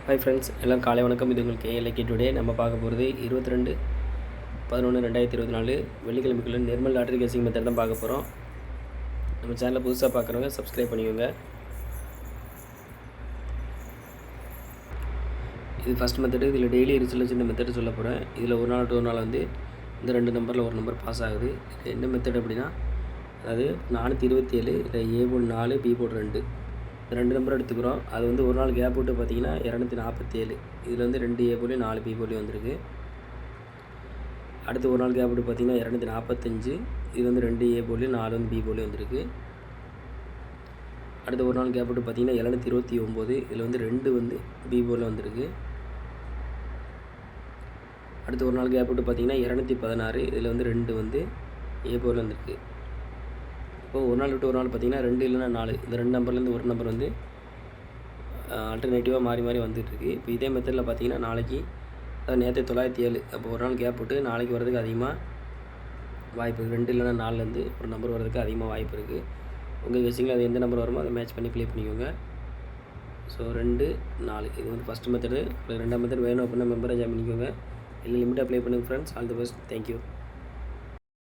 Hi friends, எல்லாம் காலை வணக்கம். இது உங்களுக்கு ஏஎல்ஐகே டுடே. நம்ம பார்க்க போகிறது 22/11/2024 வெள்ளிக்கிழமைக்குள்ள நிர்மல் லாட்ரி கெஸிங் மெத்தட் தான் பார்க்க போகிறோம். நம்ம சேனலில் புதுசாக பார்க்குறவங்க சப்ஸ்கிரைப் பண்ணிக்கோங்க. இது ஃபஸ்ட் மெத்தடு. இதில் டெய்லி ரிசல்ட் இந்த மெத்தடு சொல்ல போகிறேன். இதில் ஒரு நாள் டு ஒரு நாள் வந்து இந்த 2 நம்பரில் ஒரு நம்பர் பாஸ் ஆகுது. இது என்ன மெத்தட் அப்படின்னா, அதாவது 427 இல்லை ஏ போர்டு 4 பி போர்டு 2 இந்த 2 நம்பர் எடுத்துக்கிறோம். அது வந்து ஒரு நாள் கேப் விட்டு பார்த்தீங்கன்னா 247. இதில் வந்து 2 ஏ போலியும் 4 பி போலியும் வந்திருக்கு. அடுத்து ஒரு நாள் கேப் விட்டு பார்த்தீங்கன்னா 245. இது வந்து 2 ஏ போலியும் 4 வந்து பி போலியும் வந்திருக்கு. அடுத்து ஒரு நாள் கேப் விட்டு பார்த்தீங்கன்னா 729. இதில் வந்து 2 வந்து பி போலில் வந்திருக்கு. அடுத்து ஒரு நாள் கேப் விட்டு பார்த்தீங்கன்னா 216. இதில் வந்து 2 வந்து ஏ போலில் வந்திருக்கு. இப்போது ஒரு நாள் விட்டு ஒரு நாள் பார்த்தீங்கன்னா 2 இல்லைன்னா 4 இந்த 2 நம்பர்லேருந்து ஒரு நம்பர் வந்து ஆல்டர்னேட்டிவாக மாறி மாறி வந்துட்டுருக்கு. இப்போ இதே மெத்தடில் பார்த்தீங்கன்னா நாளைக்கு, அதாவது நேற்று 907, அப்போ ஒரு நாள் கேப் விட்டு நாளைக்கு வரதுக்கு அதிகமாக வாய்ப்பு இருக்குது. 2 இல்லைன்னா 4லேருந்து ஒரு நம்பர் வரதுக்கு அதிகமாக வாய்ப்பு இருக்குது. உங்கள் கெஸிங்கில் அது எந்த நம்பர் வருமோ அதை மேட்ச் பண்ணி ப்ளே பண்ணிக்கோங்க. ஸோ 2, 4 இது வந்து ஃபஸ்ட் மெத்தடு. உங்களுக்கு 2ஆம் மெத்தட் வேணும் அப்படின்னா மெம்பரை ஜாயின் பண்ணிக்கோங்க. இல்லை லிமிட்டாக ப்ளே பண்ணுங்கள் friends. All the best. Thank you.